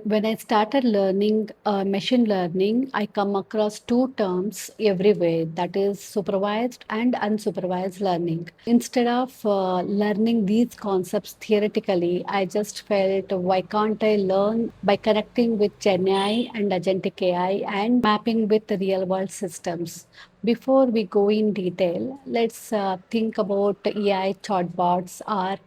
When I started learning machine learning, I come across two terms everywhere, that is supervised and unsupervised learning. Instead of learning these concepts theoretically, I just felt why can't I learn by connecting with GenAI and agentic AI and mapping with the real world systems. Before we go in detail, let's think about AI chatbots or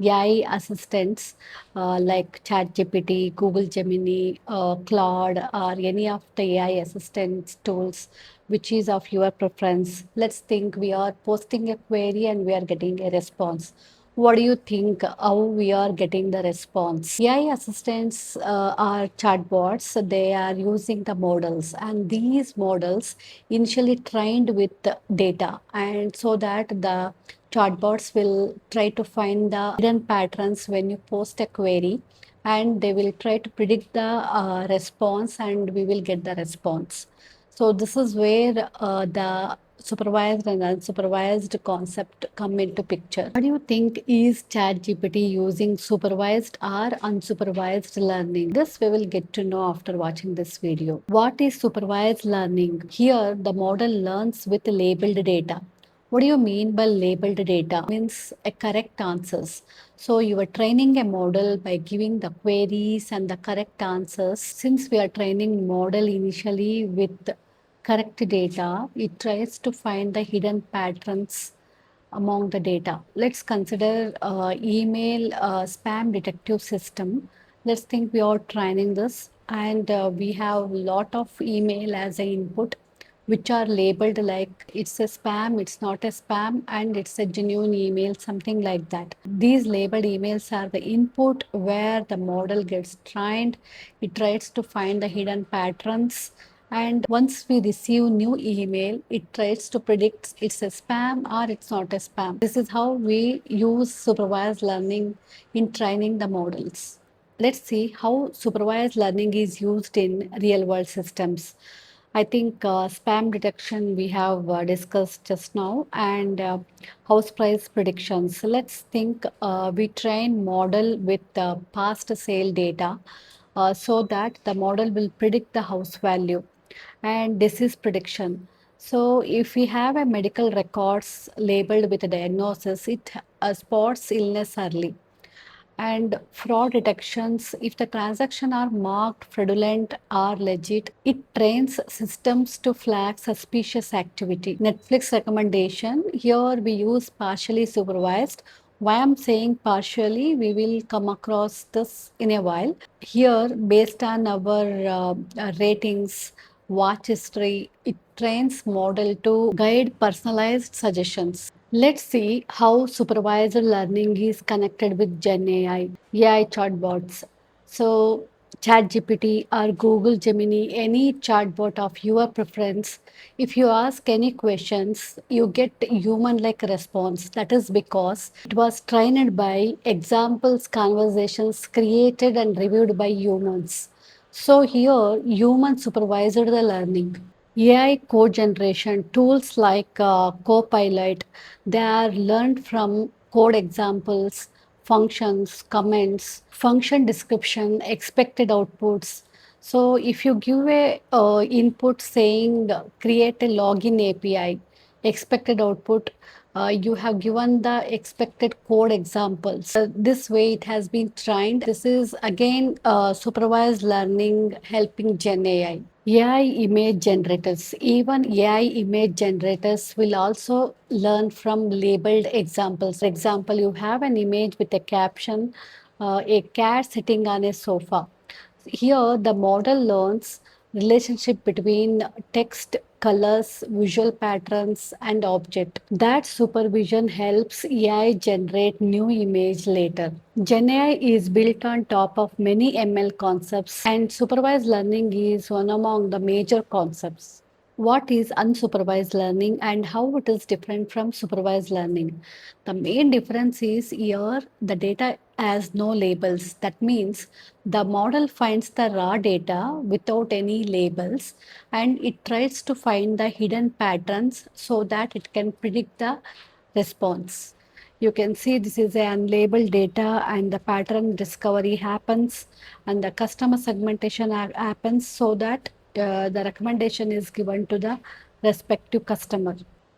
AI assistants like ChatGPT, Google Gemini, Claude, or any of the AI assistance tools, which is of your preference. Let's think we are posting a query and we are getting a response. What do you think? How we are getting the response? AI assistants are chatbots. They are using the models, and these models initially trained with the data, and so that the chatbots will try to find the hidden patterns when you post a query, and they will try to predict the response, and we will get the response. So this is where the supervised and unsupervised concept come into picture. What do you think, is ChatGPT using supervised or unsupervised learning? This we will get to know after watching this video. What is supervised learning? Here the model learns with labeled data. What do you mean by labeled data? Means a correct answers. So you are training a model by giving the queries and the correct answers. Since we are training model initially with correct data, it tries to find the hidden patterns among the data. Let's consider email spam detective system. Let's think we are training this, and we have lot of email as an input, which are labeled like it's a spam, it's not a spam, and it's a genuine email, something like that. These labeled emails are the input where the model gets trained. It tries to find the hidden patterns, and once we receive new email, it tries to predict it's a spam or it's not a spam. This is how we use supervised learning in training the models. Let's see how supervised learning is used in real world systems. I think spam detection we have discussed just now, and house price predictions. So let's think we train model with past sale data so that the model will predict the house value and disease prediction. So if we have a medical records labeled with a diagnosis, it spots illness early. And fraud detections, if the transaction are marked fraudulent or legit, it trains systems to flag suspicious activity. Netflix recommendation, here we use partially supervised. Why I'm saying partially, we will come across this in a while. Here, based on our ratings, watch history, it trains model to guide personalized suggestions. Let's see how supervised learning is connected with Gen AI chatbots. So, ChatGPT or Google Gemini, any chatbot of your preference, if you ask any questions, you get human-like response. That is because it was trained by examples, conversations created and reviewed by humans. So here, human supervised the learning. AI code generation tools like Copilot, they are learned from code examples, functions, comments, function description, expected outputs. So if you give a input saying create a login API, expected output, you have given the expected code examples. This way it has been trained. This is again supervised learning helping Gen AI. AI image generators. Even AI image generators will also learn from labeled examples. For example, you have an image with a caption, a cat sitting on a sofa. Here, the model learns relationship between text, colors, visual patterns, and object. That supervision helps AI generate new image later. GenAI is built on top of many ML concepts, and supervised learning is one among the major concepts. What is unsupervised learning and how it is different from supervised learning? The main difference is here the data has no labels. That means the model finds the raw data without any labels, and it tries to find the hidden patterns so that it can predict the response. You can see this is a unlabeled data and the pattern discovery happens and the customer segmentation happens so that the recommendation is given to the respective customer.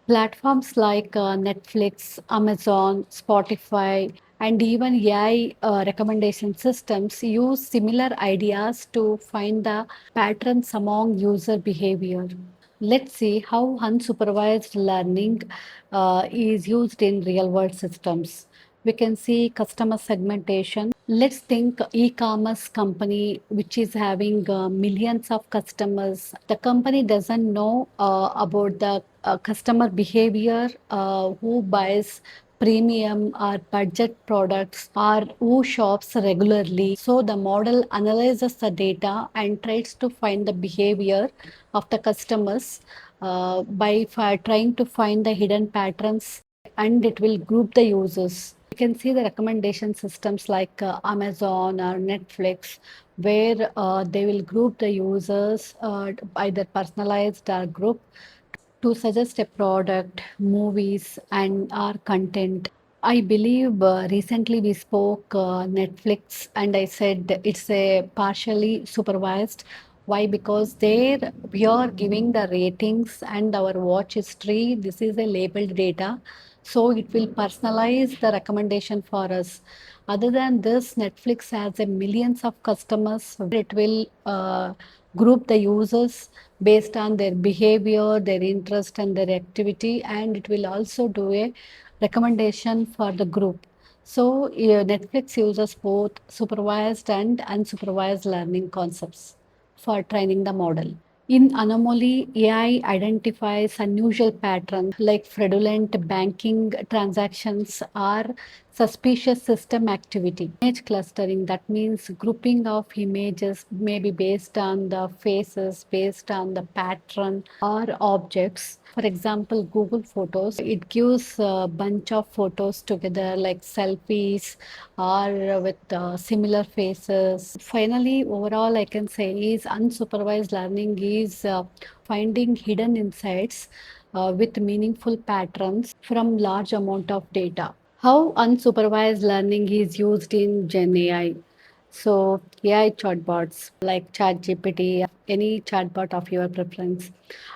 Platforms like Netflix, Amazon, Spotify, and even AI recommendation systems use similar ideas to find the patterns among user behavior. Let's see how unsupervised learning is used in real world systems. We can see customer segmentation. Let's think e-commerce company which is having millions of customers. The company doesn't know about the customer behavior, who buys premium or budget products or who shops regularly. So the model analyzes the data and tries to find the behavior of the customers by trying to find the hidden patterns, and it will group the users. You can see the recommendation systems like Amazon or Netflix, where they will group the users, either personalized or group, to suggest a product, movies, and our content. I believe recently we spoke Netflix, and I said it's a partially supervised. Why? Because there we are giving the ratings and our watch history. This is a labeled data, so it will personalize the recommendation for us. Other than this, Netflix has a millions of customers. It will group the users based on their behavior, their interest, and their activity, and it will also do a recommendation for the group. So, Netflix uses both supervised and unsupervised learning concepts for training the model. In Anomaly, AI identifies unusual patterns like fraudulent banking transactions or suspicious system activity. Image clustering, that means grouping of images maybe based on the faces, based on the pattern or objects. For example, Google Photos, it gives a bunch of photos together like selfies or with similar faces. Finally, overall, I can say is unsupervised learning is finding hidden insights with meaningful patterns from large amount of data. How unsupervised learning is used in Gen AI. So, AI chatbots like ChatGPT, any chatbot of your preference.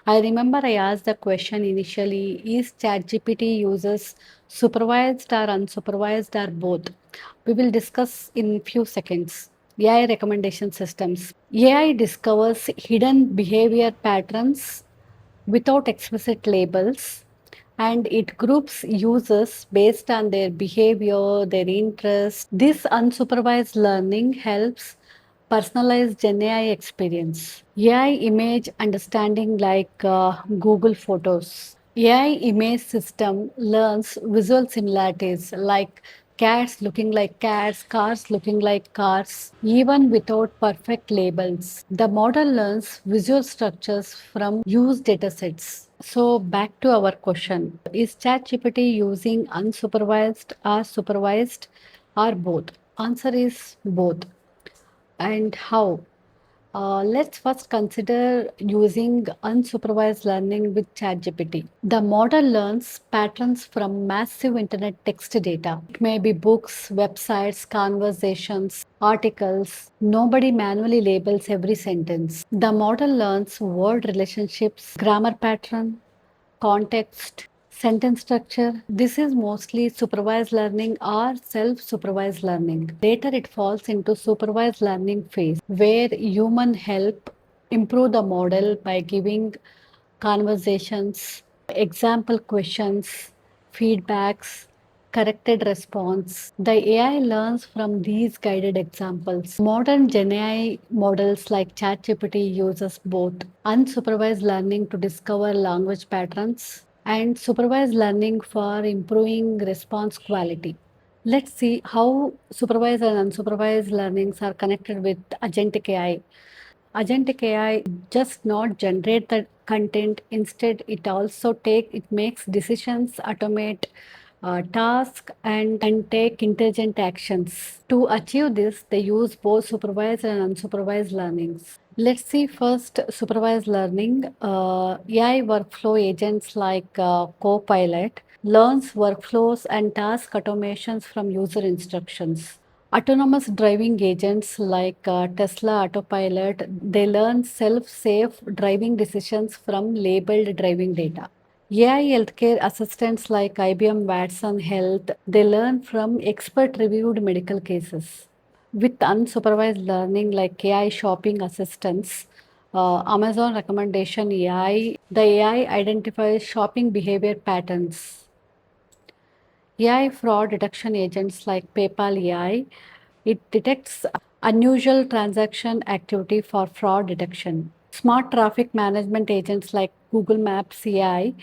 I remember I asked the question initially, is ChatGPT uses supervised or unsupervised or both? We will discuss in few seconds. AI recommendation systems. AI discovers hidden behavior patterns without explicit labels, and it groups users based on their behavior, their interests. This unsupervised learning helps personalize Gen AI experience. AI image understanding like Google Photos. AI image system learns visual similarities like cats looking like cats, cars looking like cars, even without perfect labels. The model learns visual structures from used datasets. So, back to our question, is ChatGPT using unsupervised or supervised or both? Answer is both. And how? Let's first consider using unsupervised learning with ChatGPT. The model learns patterns from massive internet text data. It may be books, websites, conversations, articles. Nobody manually labels every sentence. The model learns word relationships, grammar pattern, context, sentence structure. This is mostly supervised learning or self supervised learning. Later, it falls into supervised learning phase where human help improve the model by giving conversations, example questions, feedbacks, corrected response. The AI learns from these guided examples. Modern Gen AI models like ChatGPT uses both unsupervised learning to discover language patterns and supervised learning for improving response quality. Let's see how supervised and unsupervised learnings are connected with agentic AI. Agentic AI just not generate the content. Instead, it makes decisions, automate tasks, and take intelligent actions. To achieve this, they use both supervised and unsupervised learnings. Let's see first supervised learning. AI workflow agents like Copilot learns workflows and task automations from user instructions. Autonomous driving agents like Tesla Autopilot, they learn self-safe driving decisions from labeled driving data. AI healthcare assistants like IBM Watson Health, they learn from expert-reviewed medical cases. With unsupervised learning like AI shopping assistants, Amazon recommendation AI, the AI identifies shopping behavior patterns. AI fraud detection agents like PayPal AI, it detects unusual transaction activity for fraud detection. Smart traffic management agents like Google Maps AI,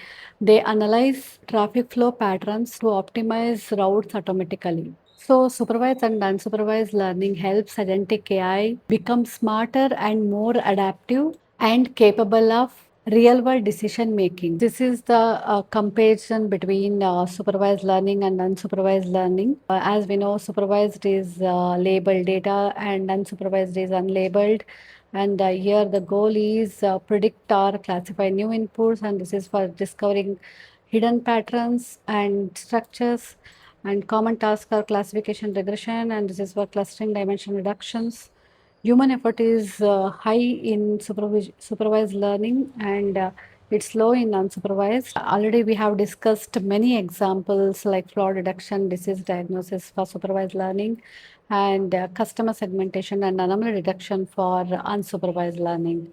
they analyze traffic flow patterns to optimize routes automatically. So, supervised and unsupervised learning helps agentic AI become smarter and more adaptive and capable of real world decision making. This is the comparison between supervised learning and unsupervised learning. As we know, supervised is labeled data and unsupervised is unlabeled. And here the goal is predict or classify new inputs, and this is for discovering hidden patterns and structures. And common tasks are classification regression, and this is for clustering dimension reductions. Human effort is high in supervised learning, and it's low in unsupervised. Already we have discussed many examples like fraud detection, disease diagnosis for supervised learning, and customer segmentation and anomaly detection for unsupervised learning.